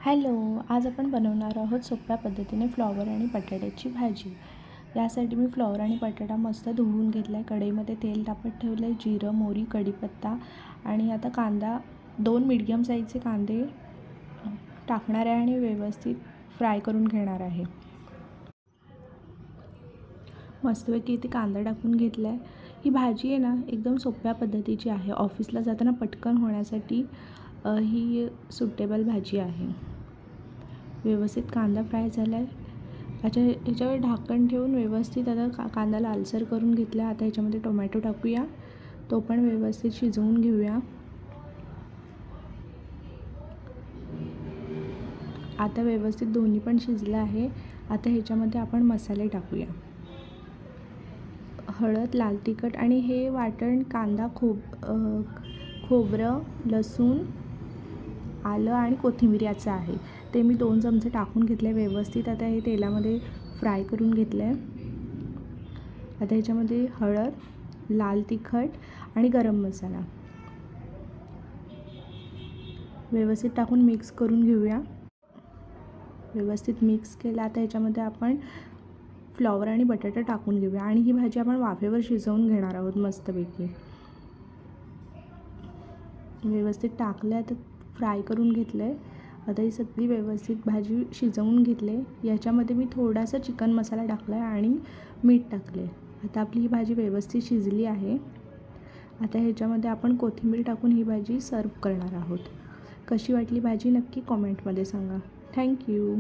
Hello, आज आपण बनवणार आहोत सोप्या पद्धतीने फ्लॉवर आणि बटाट्याची भाजी. यासाठी मी फ्लॉवर आणि बटाटा मस्त धुवून घेतला आहे. कढईमध्ये तेल तापत ठेवलं आहे. जिरं, मोहरी, कढीपत्ता आणि आता कांदा 2 मीडियम साईजचे कांदे टाकणार आहे आणि व्यवस्थित फ्राय करून घेणार आहे. मस्तपैकी इथे कांदा टाकून घेतला आहे. ही भाजी आहे ना एकदम सोप्या पद्धतीची आहे. ऑफिसला जाताना पटकन होण्यासाठी ही सुटेबल भाजी आहे. व्यवस्थित कांदा फ्राय झाला आहे. ह्याच्यावर ढाकण ठेवून व्यवस्थित आता कांदा लालसर करून घेतला. आता ह्याच्यामध्ये टोमॅटो टाकूया. तो पण व्यवस्थित शिजवून घेऊया. आता व्यवस्थित दोन्ही पण शिजलं आहे. आता ह्याच्यामध्ये आपण मसाले टाकूया. हळद, लाल तिखट आणि हे वाटण कांदा, खोबरं, लसूण, आलं आणि कोथिंबीर याचं आहे. ते मी 2 चमचे टाकून घेतले व्यवस्थित. आता हे तेलामध्ये फ्राय करून घेतलं आहे. आता ह्याच्यामध्ये हळद, लाल तिखट आणि गरम मसाला व्यवस्थित टाकून मिक्स करून घेऊया. व्यवस्थित मिक्स केला. आता ह्याच्यामध्ये आपण फ्लॉवर आणि बटाटा टाकून घेऊया आणि ही भाजी आपण वाफेवर शिजवून घेणार आहोत. मस्तपैकी व्यवस्थित टाकलं आहे. तर फ्राय करून घेतलं आहे. आता ही सगळी व्यवस्थित भाजी शिजवून घेतली आहे. याच्यामध्ये मी थोडासा चिकन मसाला टाकला आहे आणि मीठ टाकले. आता आपली ही भाजी व्यवस्थित शिजली आहे. आता ह्याच्यामध्ये आपण कोथिंबीर टाकून ही भाजी सर्व करणार आहोत. कशी वाटली भाजी नक्की कॉमेंटमध्ये सांगा. थँक्यू.